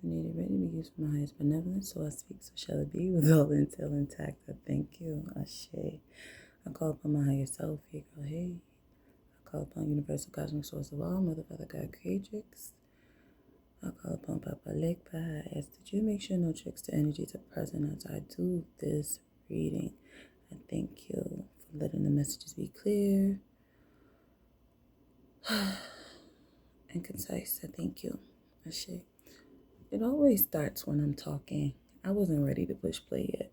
Needed ready to be used for my highest benevolence, so I speak, so shall it be, with all intel intact. I thank you, Ashe. I call upon my higher self, here, girl, hey. I call upon universal cosmic source of all, Mother, Father, God, Creatrix. I call upon Papa Legba. I ask that you make sure no tricks to energies are present as I do this reading. I thank you for letting the messages be clear and concise. I thank you, Ashe. It always starts when I'm talking. I wasn't ready to push play yet.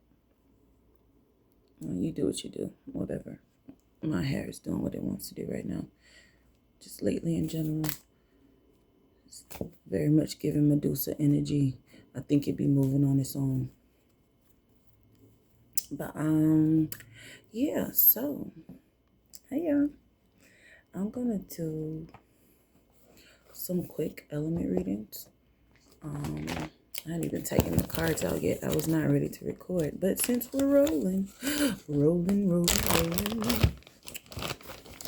Well, you do what you do, whatever. My hair is doing what it wants to do right now. Just lately in general, it's very much giving Medusa energy. I think it'd be moving on its own. But yeah, so hey y'all. I'm gonna do some quick element readings. I hadn't even taken the cards out yet. I was not ready to record. But since we're rolling, rolling.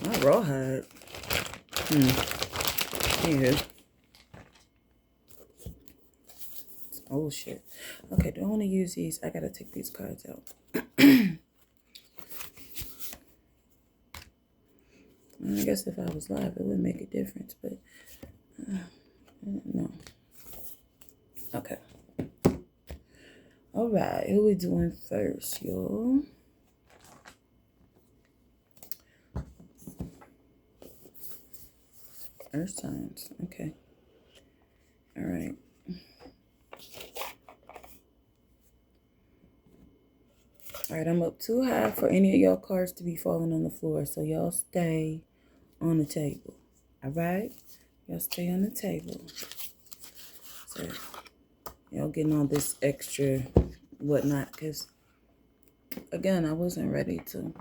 My rawhide. Yeah. Oh shit. Okay, do I want to use these? I gotta take these cards out. I guess if I was live, it would make a difference, but no. Okay. All right, who we doing first, y'all? Earth signs. Okay. All right. All right, I'm up too high for any of y'all cards to be falling on the floor, so y'all stay on the table. All right? Y'all stay on the table. So y'all getting all this extra whatnot, because again, I wasn't ready to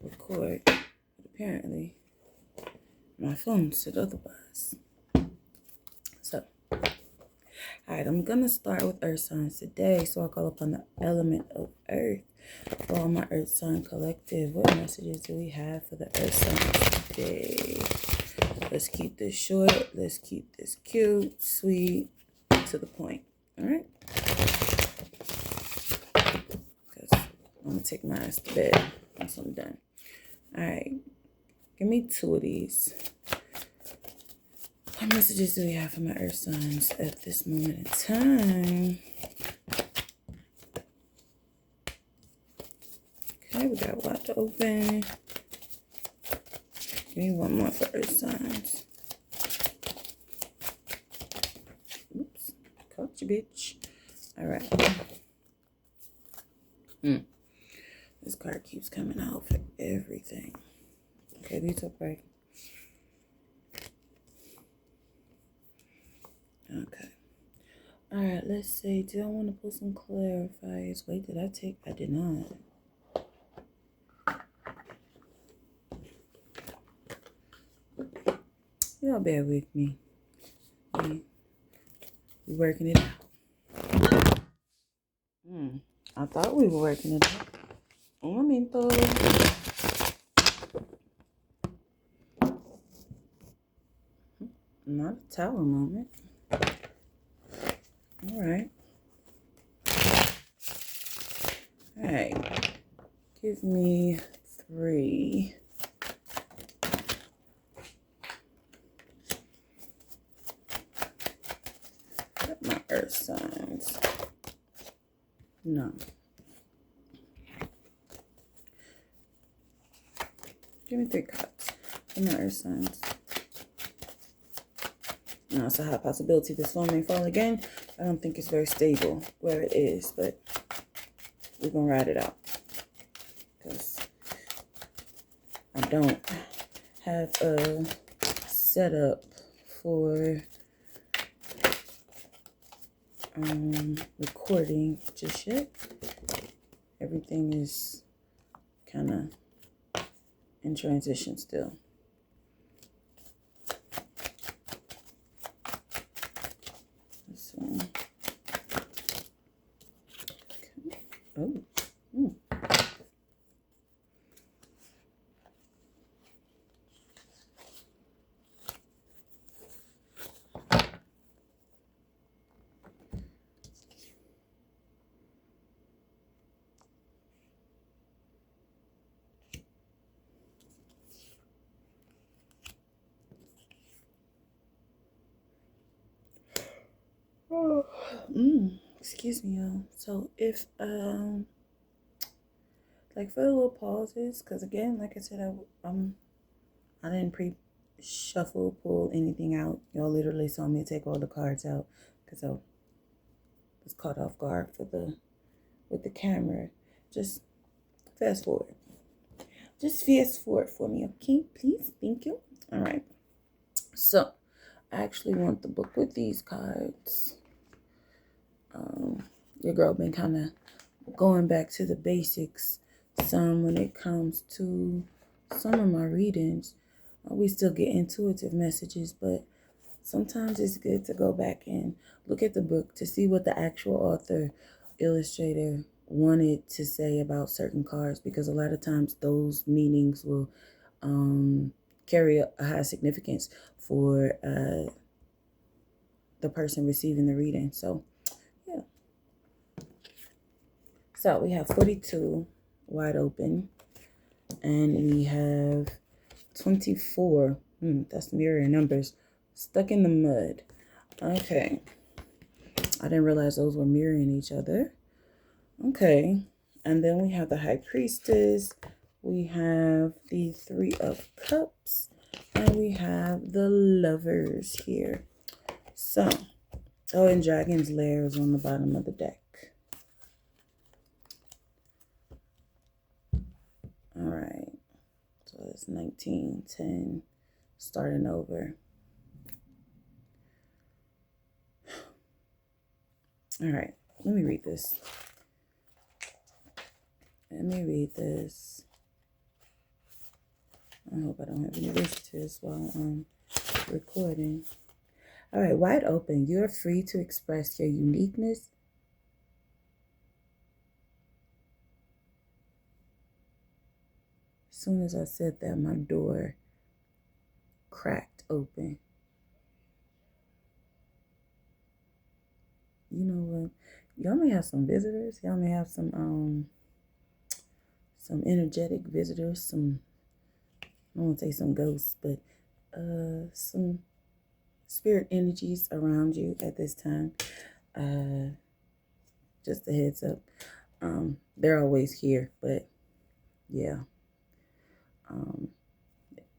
record, but apparently my phone said otherwise. So, all right, I'm gonna start with earth signs today. So I call upon the element of earth for all my earth sign collective. What messages do we have for the earth signs today? Let's keep this short. Let's keep this cute, sweet, to the point. All right? Because I'm going to take my ass to bed once I'm done. All right. Give me 2 of these. What messages do we have for my earth signs at this moment in time? Okay, we got a lot to open. Give me one more for earth signs. Oops. Caught you, bitch. All right. This card keeps coming out for everything. Okay, these are right. Okay. All right, let's see. Do I want to pull some clarifiers? Wait, did I take? I did not. Y'all bear with me. We working it out. I thought we were working it out. Un momento. Not a tower moment. All right. All right. Give me 3. Got my earth signs. No. Give me 3 cards. For my earth signs. Now, it's a high possibility this one may fall again. I don't think it's very stable where it is, but we're going to ride it out. Because I don't have a setup for recording just yet. Everything is kind of in transition still. So, okay. Oh. Excuse me, y'all. So if like for the little pauses, because again, like I said, I didn't shuffle pull anything out. Y'all literally saw me take all the cards out because I was caught off guard for the with the camera. Just fast forward. Just fast forward for me, okay? Please, thank you. All right. So I actually want the book with these cards. Your girl been kind of going back to the basics some when it comes to some of my readings. We still get intuitive messages, but sometimes it's good to go back and look at the book to see what the actual author, illustrator wanted to say about certain cards, because a lot of times those meanings will carry a high significance for the person receiving the reading. So, yeah. So we have 42 wide open, and we have 24. That's mirroring numbers. Stuck in the mud. Okay. I didn't realize those were mirroring each other. Okay. And then we have the High Priestess. We have the Three of Cups. And we have the Lovers here. So, oh, and Dragon's Lair is on the bottom of the deck. All right. So it's 1910, starting over. All right. Let me read this. I hope I don't have any visitors while I'm recording. All right, wide open. You're free to express your uniqueness. As soon as I said that, my door cracked open. You know what? Y'all may have some visitors. Y'all may have some energetic visitors, some, I don't want to say some ghosts, but some spirit energies around you at this time. Just a heads up. They're always here, but yeah.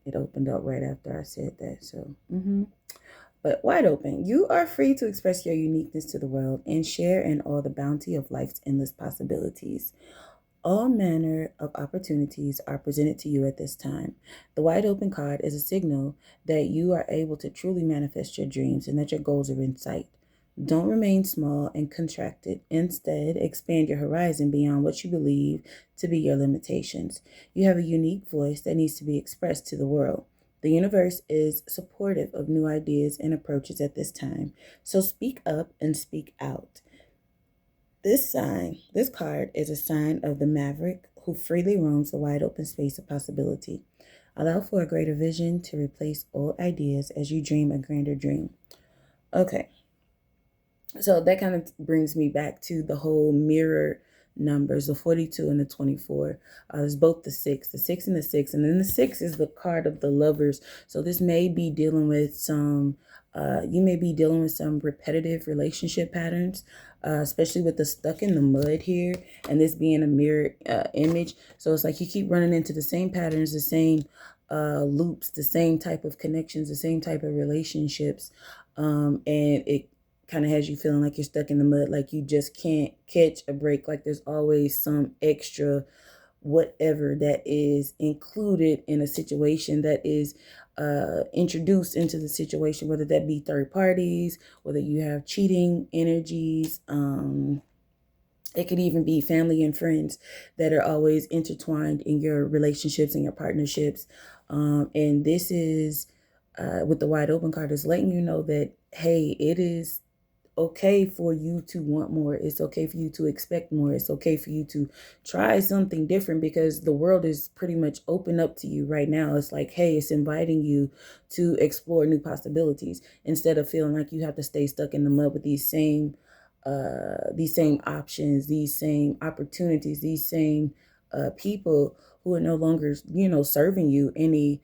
It opened up right after I said that. So, But wide open. You are free to express your uniqueness to the world and share in all the bounty of life's endless possibilities. All manner of opportunities are presented to you at this time. The wide open card is a signal that you are able to truly manifest your dreams and that your goals are in sight. Don't remain small and contracted. Instead, expand your horizon beyond what you believe to be your limitations. You have a unique voice that needs to be expressed to the world. The universe is supportive of new ideas and approaches at this time. So speak up and speak out. This card is a sign of the maverick who freely roams the wide open space of possibility. Allow for a greater vision to replace old ideas as you dream a grander dream. Okay. So that kind of brings me back to the whole mirror numbers, the 42 and the 24. It's both the 6 and the 6. And then the 6 is the card of the Lovers. So this may be dealing with you may be dealing with some repetitive relationship patterns, especially with the stuck in the mud here, and this being a mirror image. So it's like you keep running into the same patterns, the same loops, the same type of connections, the same type of relationships. And it kind of has you feeling like you're stuck in the mud, like you just can't catch a break, like there's always some extra whatever that is included in a situation that is introduced into the situation, whether that be third parties, whether you have cheating energies. It could even be family and friends that are always intertwined in your relationships and your partnerships. And this is with the wide open card, is letting you know that, hey, it is okay for you to want more. It's okay for you to expect more. It's okay for you to try something different, because the world is pretty much open up to you right now. It's like, hey, it's inviting you to explore new possibilities instead of feeling like you have to stay stuck in the mud with these same options, these same opportunities, these same people who are no longer, serving you any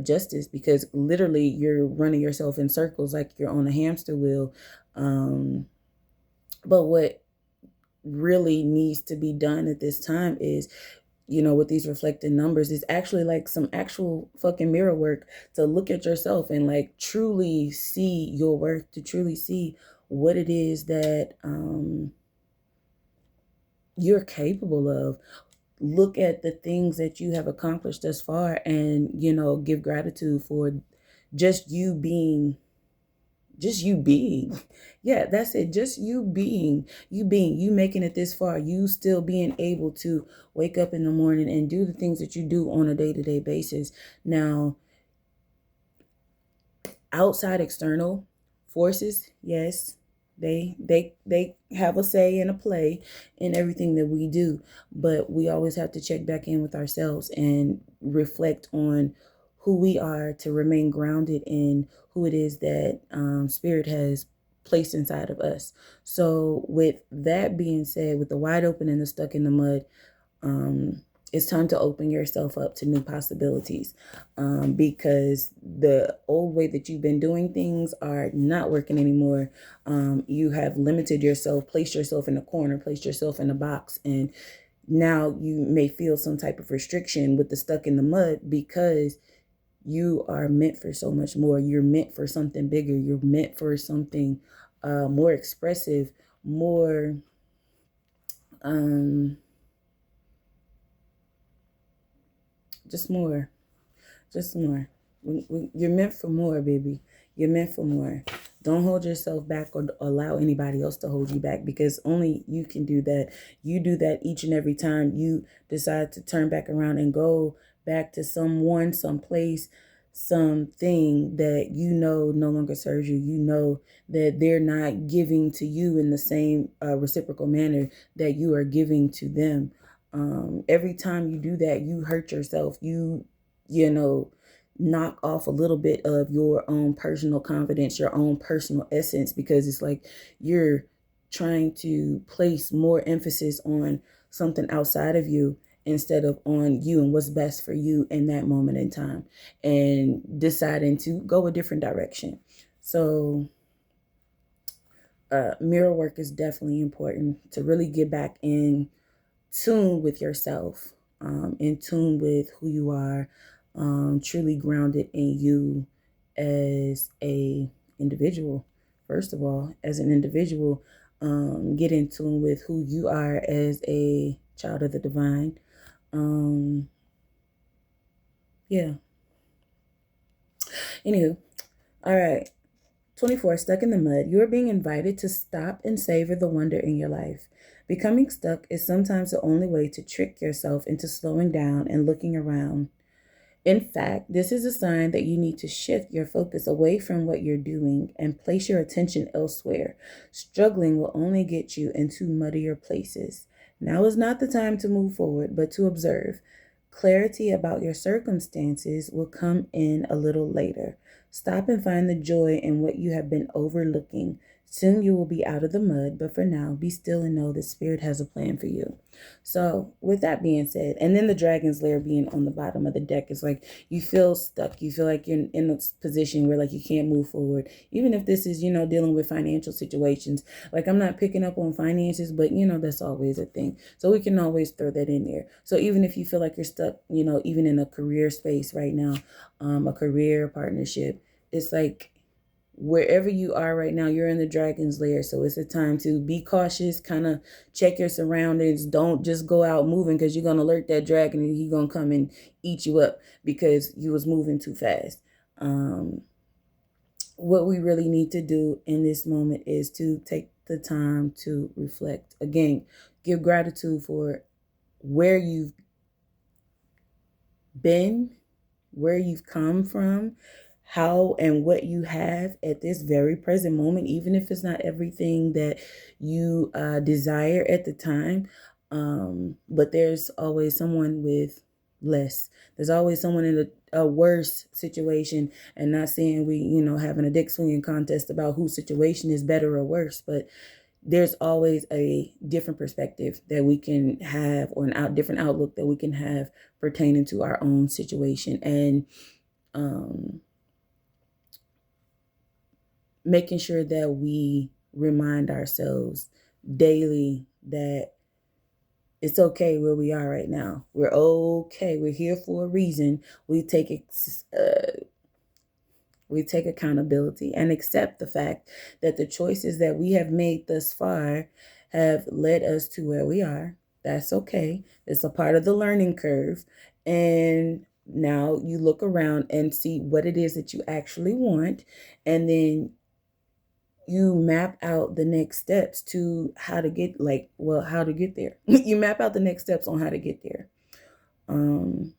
justice, because literally you're running yourself in circles like you're on a hamster wheel. But what really needs to be done at this time is, with these reflected numbers, is actually like some actual fucking mirror work to look at yourself and like truly see your worth, to truly see what it is that you're capable of. Look at the things that you have accomplished thus far and, give gratitude for just you being. Just you being. Yeah, that's it. Just you making it this far, you still being able to wake up in the morning and do the things that you do on a day-to-day basis. Now, outside external forces, yes, they have a say and a play in everything that we do, but we always have to check back in with ourselves and reflect on who we are, to remain grounded in who it is that spirit has placed inside of us. So with that being said, with the wide open and the stuck in the mud, it's time to open yourself up to new possibilities, because the old way that you've been doing things are not working anymore. You have limited yourself, placed yourself in a corner, placed yourself in a box, and now you may feel some type of restriction with the stuck in the mud, because you are meant for so much more. You're meant for something bigger. You're meant for something more expressive, more just more. Just more. You're meant for more, baby. You're meant for more. Don't hold yourself back or allow anybody else to hold you back, because only you can do that. You do that each and every time you decide to turn back around and go back to someone, someplace, something that no longer serves you. You know that they're not giving to you in the same reciprocal manner that you are giving to them. Every time you do that, you hurt yourself. You knock off a little bit of your own personal confidence, your own personal essence, because it's like you're trying to place more emphasis on something outside of you instead of on you and what's best for you in that moment in time, and deciding to go a different direction. So mirror work is definitely important to really get back in tune with yourself, in tune with who you are, truly grounded in you as a individual. First of all, as an individual, get in tune with who you are as a child of the divine. Yeah. Anywho, all right. 24, stuck in the mud. You are being invited to stop and savor the wonder in your life. Becoming stuck is sometimes the only way to trick yourself into slowing down and looking around. In fact, this is a sign that you need to shift your focus away from what you're doing and place your attention elsewhere. Struggling will only get you into muddier places. Now is not the time to move forward, but to observe. Clarity about your circumstances will come in a little later. Stop and find the joy in what you have been overlooking. Soon you will be out of the mud, but for now, be still and know the Spirit has a plan for you. So, with that being said, and then the dragon's lair being on the bottom of the deck is like you feel stuck. You feel like you're in a position where like you can't move forward. Even if this is, dealing with financial situations. Like, I'm not picking up on finances, but that's always a thing. So we can always throw that in there. So even if you feel like you're stuck, even in a career space right now, a career partnership, it's like wherever you are right now, you're in the dragon's lair. So it's a time to be cautious, kind of check your surroundings. Don't just go out moving, because you're going to alert that dragon and he's going to come and eat you up because you was moving too fast. What we really need to do in this moment is to take the time to reflect. Again, give gratitude for where you've been, where you've come from, how and what you have at this very present moment, even if it's not everything that you desire at the time. But there's always someone with less. There's always someone in a worse situation, and not saying we, having a dick swinging contest about whose situation is better or worse, but there's always a different perspective that we can have, or different outlook that we can have pertaining to our own situation. And making sure that we remind ourselves daily that it's okay where we are right now. We're okay. We're here for a reason. We take accountability and accept the fact that the choices that we have made thus far have led us to where we are. That's okay. It's a part of the learning curve. And now you look around and see what it is that you actually want. And then you map out the next steps to how to get how to get there. You map out the next steps on how to get there. And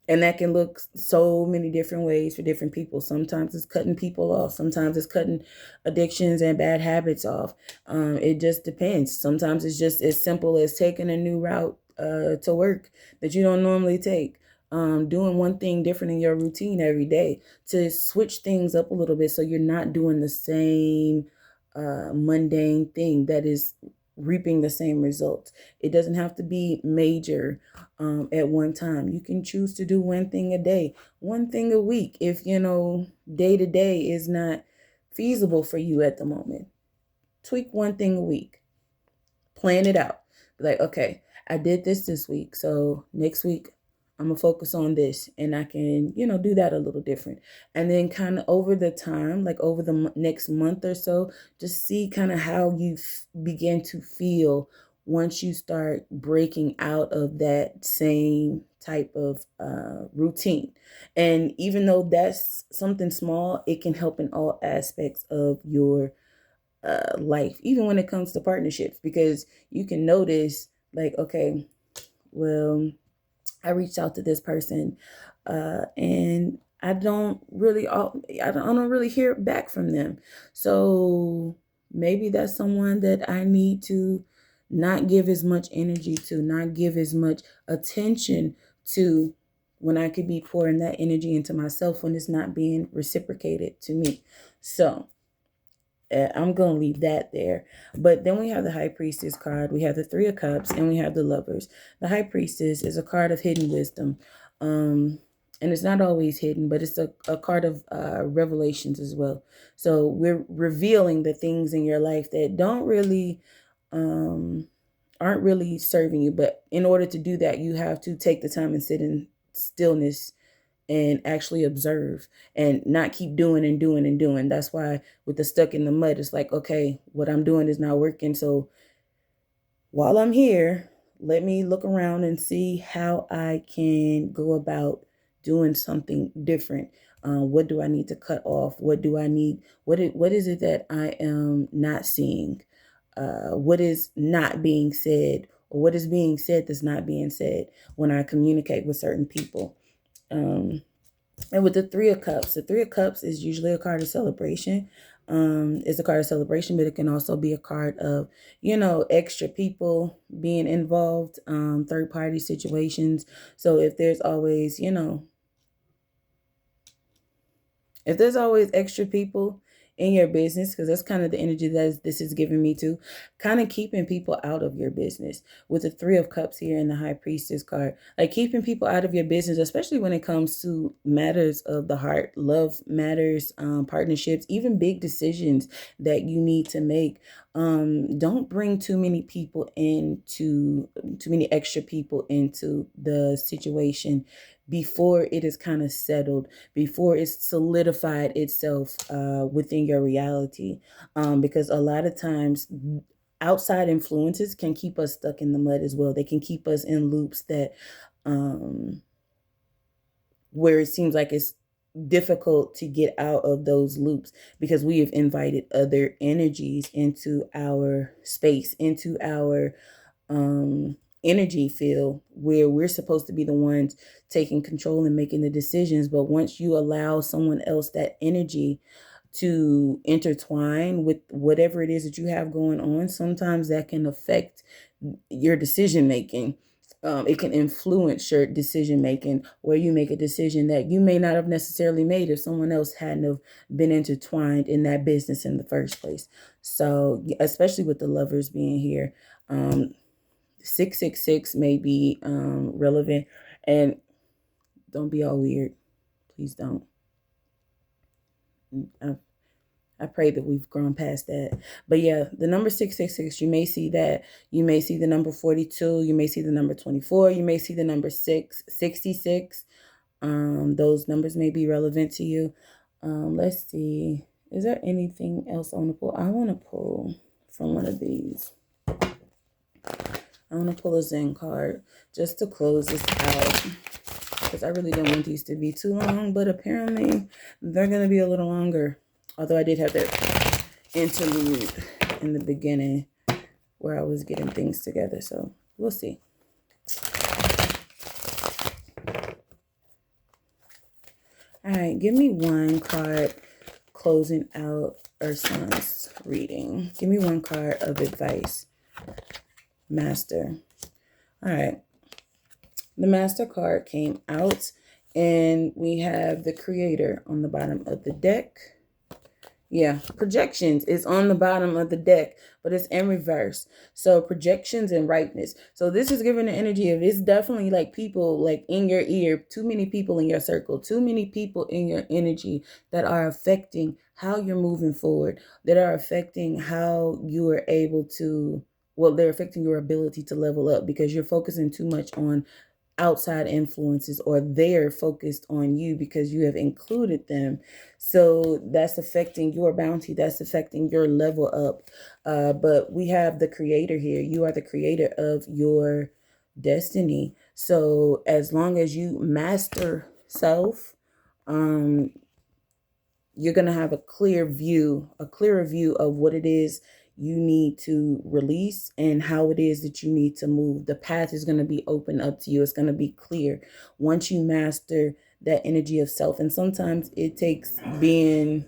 that can look so many different ways for different people. Sometimes it's cutting people off. Sometimes it's cutting addictions and bad habits off. It just depends. Sometimes it's just as simple as taking a new route to work that you don't normally take. Doing one thing different in your routine every day to switch things up a little bit so you're not doing the same mundane thing that is reaping the same results. It doesn't have to be major at one time. You can choose to do one thing a day, one thing a week. If, day to day is not feasible for you at the moment, tweak one thing a week, plan it out. Like, okay, I did this week. So next week, I'm going to focus on this, and I can, do that a little different. And then kind of over the time, like over the next month or so, just see kind of how you begin to feel once you start breaking out of that same type of routine. And even though that's something small, it can help in all aspects of your life, even when it comes to partnerships, because you can notice like, okay, well, I reached out to this person, and I don't really hear back from them. So maybe that's someone that I need to not give as much energy to, not give as much attention to, when I could be pouring that energy into myself when it's not being reciprocated to me. So I'm going to leave that there. But then we have the High Priestess card. We have the Three of Cups, and we have the Lovers. The High Priestess is a card of hidden wisdom. And it's not always hidden, but it's a card of revelations as well. So we're revealing the things in your life that aren't really serving you. But in order to do that, you have to take the time and sit in stillness and actually observe and not keep doing and doing and doing. That's why with the stuck in the mud, it's like, okay, what I'm doing is not working. So while I'm here, let me look around and see how I can go about doing something different. What do I need to cut off? What do I need? What is it that I am not seeing? What is not being said? Or what is being said that's not being said when I communicate with certain people? And with the Three of Cups is usually a card of celebration. It's a card of celebration, but it can also be a card of, extra people being involved, third party situations. So if there's always, if there's always extra people in your business, because that's kind of the energy that this is giving me too, kind of keeping people out of your business with the Three of Cups here in the High Priestess card, like keeping people out of your business, especially when it comes to matters of the heart, love matters, partnerships, even big decisions that you need to make. Don't bring too many extra people into the situation before it is kind of settled, before it's solidified itself within your reality. Because a lot of times outside influences can keep us stuck in the mud as well. They can keep us in loops that where it seems like it's difficult to get out of those loops because we have invited other energies into our space, into our energy field, where we're supposed to be the ones taking control and making the decisions. But once you allow someone else that energy to intertwine with whatever it is that you have going on, sometimes that can affect your decision making. It can influence your decision making, where you make a decision that you may not have necessarily made if someone else hadn't have been intertwined in that business in the first place. So especially with the Lovers being here, 666 may be relevant. And don't be all weird. Please don't. I pray that we've grown past that. But yeah, the number 666, you may see that. You may see the number 42. You may see the number 24. You may see the number 666. Those numbers may be relevant to you. Let's see. Is there anything else I want to pull? I want to pull from one of these. I want to pull a Zen card just to close this out, because I really don't want these to be too long, but apparently they're going to be a little longer. Although I did have that interlude in the beginning where I was getting things together. So we'll see. All right, give me one card closing out Ursun's reading. Give me one card of advice. Master. All right. The Master card came out, and we have the Creator on the bottom of the deck. Yeah, projections is on the bottom of the deck, but it's in reverse. So projections and ripeness. So this is giving the energy of, it's definitely like people like in your ear, too many people in your circle, too many people in your energy that are affecting how you're moving forward, that are affecting how you are able to, well, they're affecting your ability to level up, because you're focusing too much on outside influences, or they're focused on you because you have included them. So that's affecting your bounty, that's affecting your level up. But we have the Creator here. You are the creator of your destiny. So as long as you master self, you're going to have a clearer view of what it is you need to release and how it is that you need to move. The path is going to be open up to you. It's going to be clear once you master that energy of self. And sometimes it takes being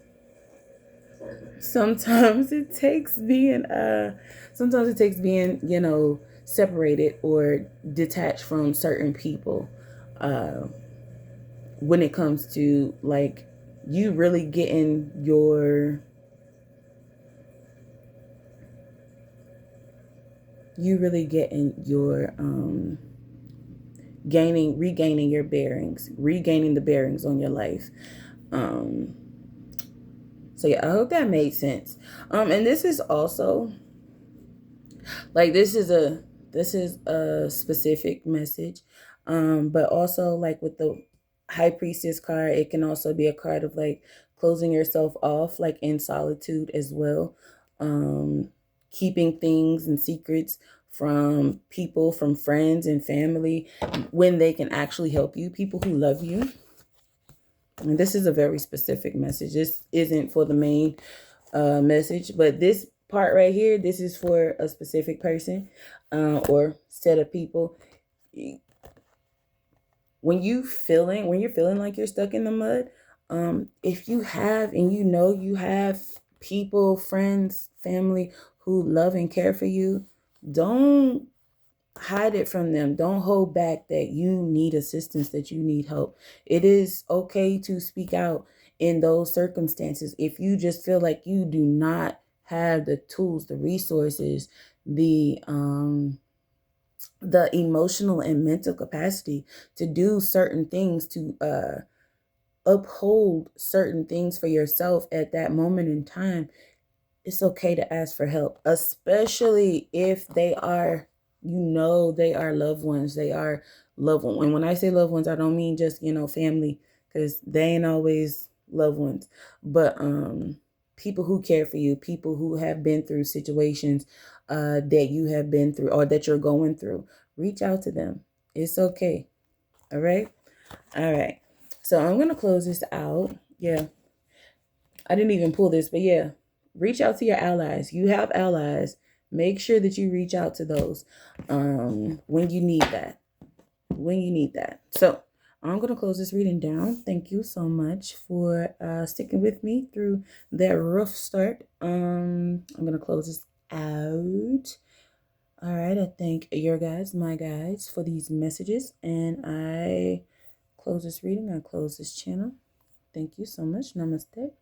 separated or detached from certain people, when it comes to like you really getting your regaining your bearings, regaining the bearings on your life. So yeah, I hope that made sense. And this is also like, this is a specific message. But also like with the High Priestess card, it can also be a card of like closing yourself off, like in solitude as well. Keeping things and secrets from people, from friends and family, when they can actually help you, people who love you. And this is a very specific message. This isn't for the main message, but this part right here, this is for a specific person or set of people. When you're feeling like you're stuck in the mud, if you have, and you have people, friends, family who love and care for you, don't hide it from them. Don't hold back that you need assistance, that you need help. It is okay to speak out in those circumstances. If you just feel like you do not have the tools, the resources, the emotional and mental capacity to do certain things, to uphold certain things for yourself at that moment in time, it's okay to ask for help, especially if they are, they are loved ones. They are loved ones. And when I say loved ones, I don't mean just, family, because they ain't always loved ones, but people who care for you, people who have been through situations that you have been through or that you're going through. Reach out to them. It's okay. All right. All right. So I'm going to close this out. Yeah. I didn't even pull this, but yeah. Reach out to your allies. You have allies. Make sure that you reach out to those when you need that. So I'm going to close this reading down. Thank you so much for sticking with me through that rough start. I'm going to close this out. All right. I thank my guides for these messages. And I close this reading. I close this channel. Thank you so much. Namaste.